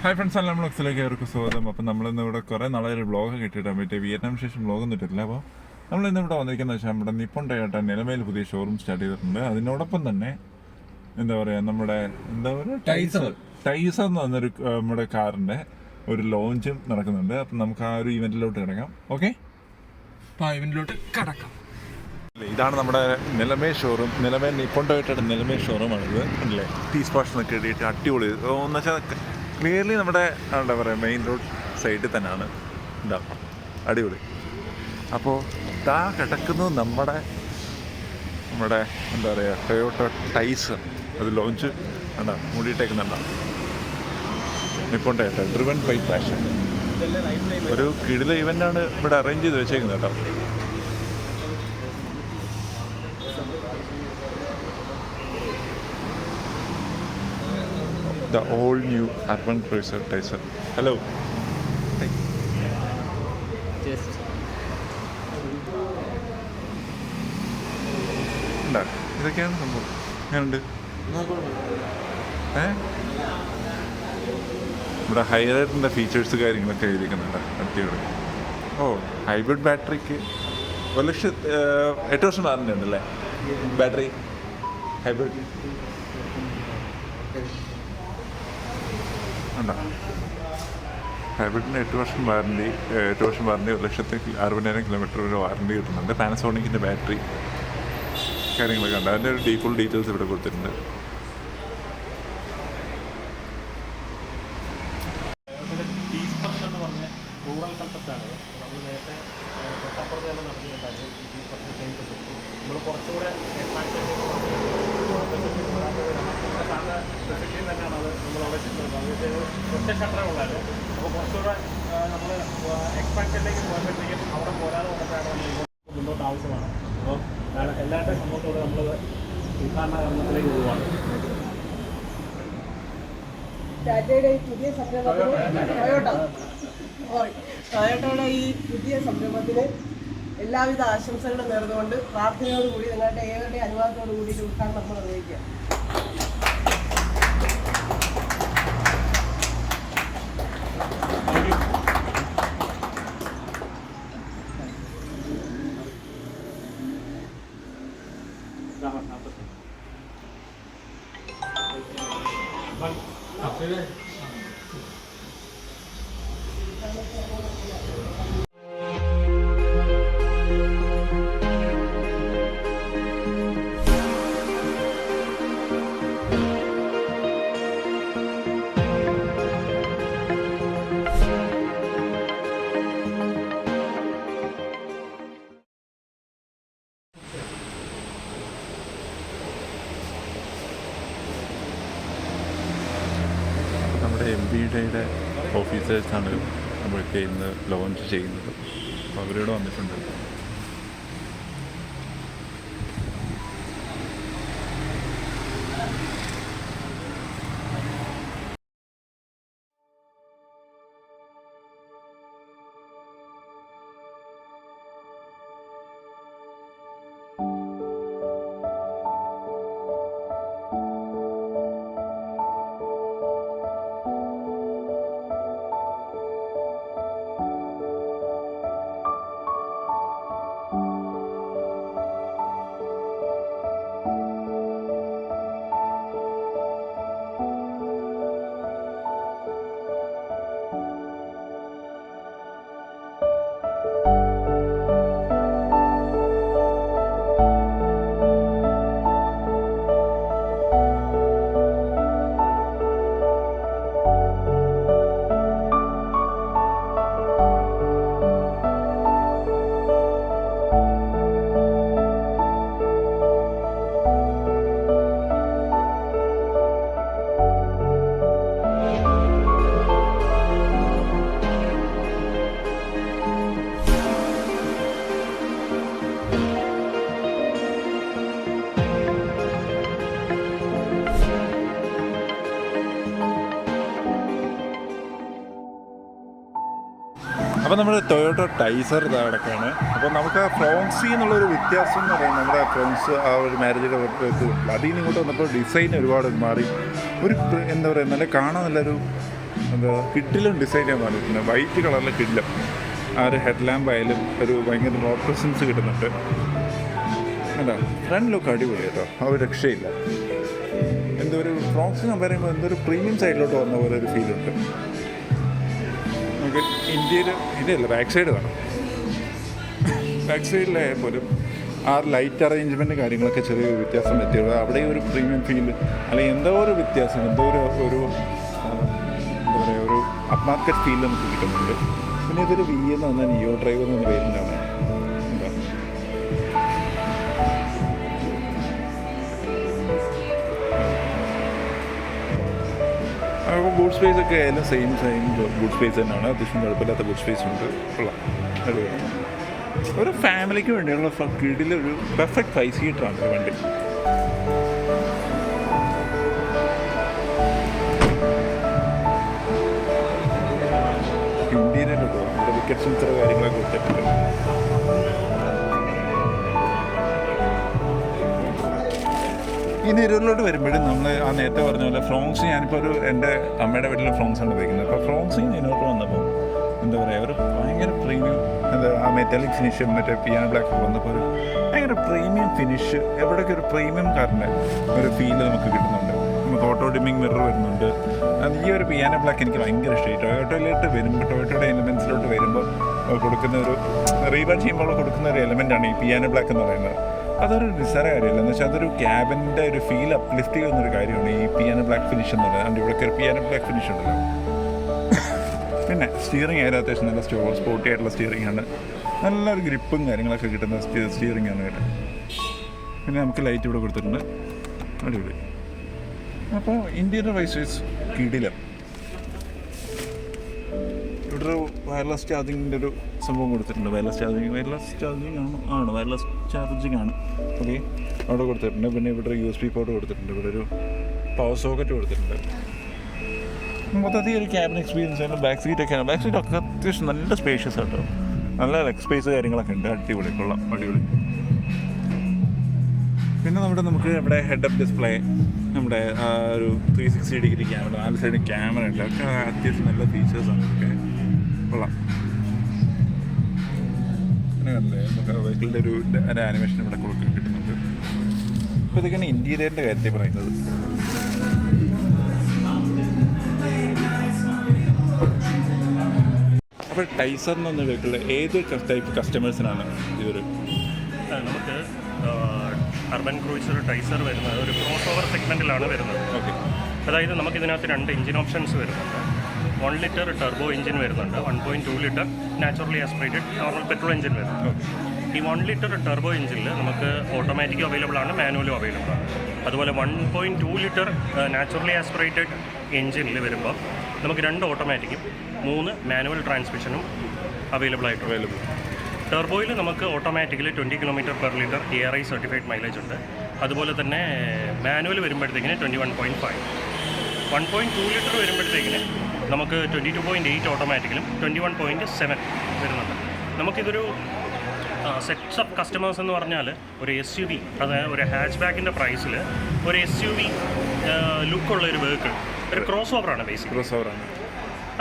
Hi friends, എല്ലാം ബ്ലോഗ്സിലേക്ക് അവർക്ക് സ്വാഗതം. അപ്പം നമ്മളിന്ന് ഇവിടെ കുറേ നാളെ ഒരു ബ്ലോഗ് കിട്ടിയിട്ടാൻ പറ്റിയ വിയറ്റ്നാം ശേഷം ബ്ലോഗൊന്നും ഇട്ടിട്ടില്ല. അപ്പോൾ നമ്മളിന്ന് ഇവിടെ വന്നിരിക്കുന്നത് വെച്ചാൽ നമ്മുടെ നിപ്പോൺ ടൊയോട്ട നിലമേൽ പുതിയ ഷോറൂം സ്റ്റാർട്ട് ചെയ്തിട്ടുണ്ട്. അതിനോടൊപ്പം തന്നെ എന്താ പറയുക, നമ്മുടെ ടൈസർ എന്ന് പറഞ്ഞൊരു നമ്മുടെ കാറിൻ്റെ ഒരു ലോഞ്ചും നടക്കുന്നുണ്ട്. അപ്പം നമുക്ക് ആ ഒരു ഇവൻറ്റിലോട്ട് കിടക്കാം. ഓക്കെ, ഇവന്റിലോട്ട് കടക്കാം. ഇതാണ് നമ്മുടെ നിലമേ ഷോറൂം. നിലമേ നിപ്പോൺ ടൊയോട്ടയുടെ നിലമേ ഷോറൂമാണിത് അല്ലേ. ടീസ് പാഷനൊക്കെ ഇട്ടിട്ട് അടിപൊളി എന്ന് വെച്ചാൽ ക്ലിയർലി നമ്മുടെ എന്താ പറയുക മെയിൻ റോഡ് സൈഡിൽ തന്നെയാണ്. എന്താ അടിപൊളി. അപ്പോൾ ഇതാ കിടക്കുന്നത് നമ്മുടെ എന്താ പറയുക ടൊയോട്ട ടൈസർ. അത് ലോഞ്ച് എന്താ മൂടിയിട്ടേക്കുന്നുണ്ടോ. Nippon Toyota driven by passion. ഒരു കിടില ഇവൻ്റാണ് ഇവിടെ അറേഞ്ച് ചെയ്ത് വെച്ചേക്കുന്നത് കേട്ടോ. The all new urban cruiser Taiser. Hello. Hi. Just. ഇതൊക്കെയാണ് സംഭവം. ഞാനുണ്ട് ഇവിടെ ഹൈറൈറ്റിൻ്റെ ഫീച്ചേഴ്സ് കാര്യങ്ങളൊക്കെ എഴുതിക്കുന്നുണ്ട്. അടിപൊളി. ഹൈബ്രിഡ് ബാറ്ററിക്ക് 8 വർഷം വാറണ്ടി ഉണ്ടല്ലേ ബാറ്ററി ഹൈബ്രിഡ്. ഹൈബ്രിഡിന് 8 വർഷം വാറണ്ടി 1,60,000 കിലോമീറ്റർ ഒരു വാറണ്ടി കിട്ടുന്നുണ്ട്. പാനസോണിക്കിൻ്റെ ബാറ്ററി കാര്യങ്ങളൊക്കെ ഉണ്ട്. അതിൻ്റെ ഒരു ഫുൾ ഡീറ്റെയിൽസ് ഇവിടെ കൊടുത്തിട്ടുണ്ട്. അപ്പോൾ കുറച്ചുകൂടെ നമ്മൾ എക്സ്പാൻഷനിലേക്ക് പോകുമ്പോഴത്തേക്കും അവിടെ പോരാതെ വന്നപ്പോഴാണ് മുന്നോട്ട് ആവശ്യമാണ്. അപ്പോൾ എല്ലാവരുടെയും സമ്മതത്തോടെ നമ്മൾ ഉദ്ഘാടന കർമ്മത്തിലേക്ക് പോവുകയാണ്. ടാറ്റയുടെ ഈ പുതിയ സംരംഭത്തിന് ടൊയോട്ടയുടെ ഈ പുതിയ സംരംഭത്തിന് എല്ലാവിധ ആശംസകളും നേർന്നുകൊണ്ട് പ്രാർത്ഥനയോടുകൂടി നിങ്ങളുടെ ഏവരുടെയും അനുവാദത്തോടു കൂടി ഉദ്ഘാടനം നമ്മൾ നിർവഹിക്കുക. നമ്മുടെ MBDയുടെ ഓഫീസേഴ്സാണ് നമ്മൾക്ക് ഇന്ന് ലോഞ്ച് ചെയ്യുന്നത്. അപ്പോൾ അവരോട് വന്നിട്ടുണ്ട്. അപ്പോൾ നമ്മൾ ടൊയോട്ട ടൈസർ ഇതാ കിടക്കുകയാണ്. അപ്പോൾ നമുക്ക് ആ ഫ്രോൺസി എന്നുള്ളൊരു വ്യത്യാസം എന്ന് പറയുന്നത് നമ്മുടെ ഫ്രോൺസ് ആ ഒരു മാരുതിയുടെ അതിൽ നിന്ന് ഇങ്ങോട്ട് വന്നപ്പോൾ ഡിസൈൻ ഒരുപാട് മാറി. ഒരു എന്താ പറയുക, നല്ല കാണാൻ നല്ലൊരു എന്താ കിഡിലും ഡിസൈൻ ചെയ്യാൻ പാടിയിട്ടുണ്ട്. വൈറ്റ് കളറിൽ കിഡിലും ആ ഒരു ഹെഡ് ലാമ്പ് ആയാലും ഒരു ഭയങ്കര റോഡ് പ്രസൻസ് കിട്ടുന്നുണ്ട്. അല്ല ഫ്രണ്ട് ലുക്ക് അടിപൊളി കേട്ടോ, ആ ഒരു രക്ഷയില്ല. എന്തോ ഒരു ഫ്രോക്സിന് പറയുമ്പോൾ എന്തോ ഒരു പ്രീമിയം സൈഡിലോട്ട് വന്ന പോലെ ഒരു ഫീലുണ്ട്. നമുക്ക് ഇന്ത്യയിൽ ഇതല്ല ബാക്ക് സൈഡ് കാണാം. ബാക്ക് സൈഡിലായാൽ പോലും ആ ലൈറ്റ് അറേഞ്ച്മെൻറ്റ് കാര്യങ്ങളൊക്കെ ചെറിയൊരു വ്യത്യാസം എത്തിയുള്ളൂ. അവിടെ ഒരു പ്രീമിയം ഫീൽ അല്ലെങ്കിൽ എന്തോ ഒരു വ്യത്യാസം, എന്തോ ഒരു എന്താ പറയുക, ഒരു അപ്പ് മാർക്കറ്റ് ഫീൽ നമുക്ക് കിട്ടുന്നുണ്ട്. പിന്നെ ഇതൊരു വി എന്ന് പറഞ്ഞാൽ നിയോ ഡ്രൈവ് എന്ന പേരിലാണ്. എന്താ അപ്പോൾ ബൂട്ട് സ്പേസ് ഒക്കെ ആയാലും സെയിം ബൂട്ട് സ്പേസ് തന്നെയാണ്. അത്യാവശ്യം കുഴപ്പമില്ലാത്ത ബൂട്ട് സ്പേസ് ഉണ്ട്. കൊള്ളാം, അടിപൊളി. ഒരു ഫാമിലിക്ക് വേണ്ടിയുള്ള കിടിലൊരു പെർഫെക്റ്റ് 5 സീറ്ററാണ് ഈ വണ്ടി. ഇന്ത്യയിലോട്ടോ ഇവിടെ വിക്കറ്റ് സെൻസർ കാര്യങ്ങളൊക്കെ കൊടുത്തിട്ടുണ്ട്. ഈ നെരൂരിലോട്ട് വരുമ്പോഴും നമ്മൾ ആ നേരത്തെ പറഞ്ഞ പോലെ ഫ്രോങ്സ്, ഞാനിപ്പോൾ എൻ്റെ അമ്മയുടെ വീട്ടിൽ ഫ്രോങ്സ് ആണ് ഉപയോഗിക്കുന്നത്. അപ്പോൾ ഫ്രോങ്സ് നെരൂരിലോട്ട് വന്നപ്പോൾ എന്താ പറയുക, ഒരു ഭയങ്കര പ്രീമിയം, എന്താ ആ മെറ്റാലിക് ഫിനിഷ്, മറ്റേ പിയാനോ ബ്ലാക്ക് വന്നപ്പോൾ ഒരു ഭയങ്കര പ്രീമിയം ഫിനിഷ്, എവിടെയൊക്കെ ഒരു പ്രീമിയം കാറിൻ്റെ ഒരു ഫീല് നമുക്ക് കിട്ടുന്നുണ്ട്. നമുക്ക് ഓട്ടോ ഡിമ്മിങ് മിറർ വരുന്നുണ്ട്. ഈ ഒരു പിയാനോ ബ്ലാക്ക് എനിക്ക് ഭയങ്കര ഇഷ്ടമായി. ടൊയോട്ടോയിലോട്ട് വരുമ്പോൾ, ടൊയോട്ടോയുടെ എലിമെൻസിലോട്ട് വരുമ്പോൾ കൊടുക്കുന്ന ഒരു റീവാർഡ് ചെയ്യുമ്പോൾ കൊടുക്കുന്ന ഒരു എലിമെൻ്റാണ് ഈ പിയാനോ ബ്ലാക്ക് എന്ന് പറയുന്നത്. അതൊരു നിസ്സാര കാര്യമല്ല. എന്ന് വെച്ചാൽ അതൊരു ക്യാബിൻ്റെ ഒരു ഫീൽ അപ്ലിഫ്റ്റ് ചെയ്യുന്നൊരു കാര്യമാണ് ഈ പിയാനോ ബ്ലാക്ക് ഫിനിഷ് എന്ന് പറയുന്നത്. അതിൻ്റെ ഇവിടെയൊക്കെ ഒരു പിയാനോ ബ്ലാക്ക് ഫിനിഷ് ഉണ്ടല്ലോ. പിന്നെ സ്റ്റിയറിംഗ് ആയാലും അത്യാവശ്യം നല്ല സ്പോർട്ടി ആയിട്ടുള്ള സ്റ്റിയറിംഗ് ആണ്. നല്ലൊരു ഗ്രിപ്പും കാര്യങ്ങളൊക്കെ കിട്ടുന്ന സ്റ്റിയറിംഗ് ആണ് കേട്ടോ. പിന്നെ നമുക്ക് ലൈറ്റ് ഇവിടെ കൊടുത്തിട്ടുണ്ട്, അടിപൊളി. അപ്പോൾ ഇന്ത്യയുടെ വൈസ് കിടിലം. ഇവിടെ ഒരു വയർലെസ് ചാർജിങ്ങിൻ്റെ ഒരു സംഭവം കൊടുത്തിട്ടുണ്ട്. വയർലെസ് ചാർജിങ് ആണ് വയർലെസ് ചാർജിങ് ആണ്. ഓക്കെ, അവിടെ കൊടുത്തിട്ടുണ്ട്. പിന്നെ ഇവിടെ USB പോർട്ട് കൊടുത്തിട്ടുണ്ട്. ഇവിടെ ഒരു പവർ സോക്കറ്റ് കൊടുത്തിട്ടുണ്ട്. മൊത്തത്തിൽ ഒരു ക്യാബിൻ എക്സ്പീരിയൻസ് ആണ്. ബാക്ക് സീറ്റൊക്കെ അത്യാവശ്യം നല്ല സ്പേഷ്യസ് ആട്ടോ, നല്ല ലെഗ് സ്പേസ് കാര്യങ്ങളൊക്കെ ഉണ്ട്. അടിപൊളി, കൊള്ളാം, അടിപൊളി. പിന്നെ നമുക്ക് ഇവിടെ ഹെഡ് അപ്പ് ഡിസ്പ്ലേ, നമ്മുടെ ഒരു 360 ഡിഗ്രി ക്യാമറ, 4 സൈഡ് ക്യാമറ ഉണ്ട്. ഒക്കെ അത്യാവശ്യം നല്ല ഫീച്ചേഴ്സാണ് ഇതൊക്കെ, കൊള്ളാം. പിന്നെ കണ്ടില്ലേ, നമുക്ക് വെഹിക്കിളിൻ്റെ ഒരു ആനിമേഷൻ ഇവിടെ കിട്ടുന്നുണ്ട്. അപ്പോൾ ഇതൊക്കെയാണ് ഇൻറ്റീരിയറിൻ്റെ കാര്യത്തിൽ പറയുന്നത്. അപ്പോൾ ടൈസർ എന്നൊന്ന് വെഹിക്കിളിൽ ഏത് ടൈപ്പ് കസ്റ്റമേഴ്സിനാണ് ഇതൊരു? നമുക്ക് അർബൻ ക്രൂയിസർ ടൈസർ വരുന്നത് ഒരു ക്രോസ് ഓവർ സെഗ്മെൻറ്റിലാണ് വരുന്നത്. ഓക്കെ, അതായത് നമുക്കിതിനകത്ത് 2 എഞ്ചിൻ ഓപ്ഷൻസ് വരുന്നുണ്ട്. 1 ലിറ്റർ ടർബോ എഞ്ചിൻ വരുന്നുണ്ട്, 1.2 litre naturally aspirated normal petrol engine വരുന്നുണ്ട്. ഈ 1 ലിറ്റർ ടർബോ എഞ്ചിനിൽ നമുക്ക് ഓട്ടോമാറ്റിക് അവൈലബിൾ ആണ്, മാനുവലും അവൈലബിൾ ആണ്. അതുപോലെ 1.2 ലിറ്റർ നാച്ചുറലി ആസ്പിറേറ്റഡ് എഞ്ചിനിൽ വരുമ്പോൾ നമുക്ക് 2 ഓട്ടോമാറ്റിക്കും 3 മാനുവൽ ട്രാൻസ്മിഷനും അവൈലബിൾ ആയിട്ട്. ടർബോയിൽ നമുക്ക് ഓട്ടോമാറ്റിക്കലി 20 km/ലിറ്റർ ARI സർട്ടിഫൈഡ് മൈലേജ് ഉണ്ട്. അതുപോലെ തന്നെ മാനുവൽ വരുമ്പോഴത്തേക്കിന് 21.5. 1.2 ലിറ്റർ വരുമ്പോഴത്തേക്കിന് നമുക്ക് 22.8 ഓട്ടോമാറ്റിക്കലും 21.7 വരുന്നുണ്ട്. നമുക്കിതൊരു സെറ്റ്സ് ഓഫ് കസ്റ്റമേഴ്സ് എന്ന് പറഞ്ഞാൽ ഒരു SUV, അതായത് ഒരു ഹാച്ച് ബാക്കിൻ്റെ പ്രൈസിൽ ഒരു SUV ലുക്കുള്ള ഒരു വെഹിക്കിൾ, ഒരു ക്രോസ് ഓവറാണ് ബേസിക്. ക്രോസ് ഓവറാണ്.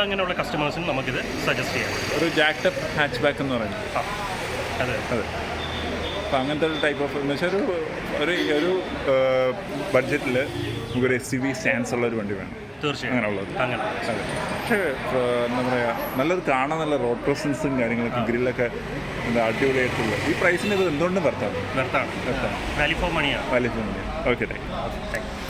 അങ്ങനെയുള്ള കസ്റ്റമേഴ്സിന് നമുക്കിത് സജസ്റ്റ് ചെയ്യാം. ഒരു ജാക്ടപ്പ് ഹാച്ച് ബാക്ക് എന്ന് പറയുന്നത്. അതെ അതെ. അപ്പോൾ അങ്ങനത്തെ ഒരു ടൈപ്പ് ഓഫ് എന്ന് വെച്ചാൽ ഒരു ബഡ്ജറ്റിൽ നമുക്കൊരു SUV സ്റ്റാൻസ് ഉള്ള ഒരു വണ്ടി വേണം. തീർച്ചയായും അങ്ങനെയുള്ളത്. അങ്ങനെ. അതെ. പക്ഷേ എന്താ പറയുക, നല്ലത് കാണാൻ നല്ല റോഡ് പ്രസൻസും കാര്യങ്ങളൊക്കെ ഗ്രില്ലൊക്കെ എന്താ അടിപൊളിയായിട്ടുള്ള ഈ പ്രൈസിന് ഇത് എന്തുകൊണ്ടും വർത്താണ്. വാല്യൂ ഫോർ മണിയാണ്. വാല്യൂ ഫോർ മണിയാണ്. Okay, thank you.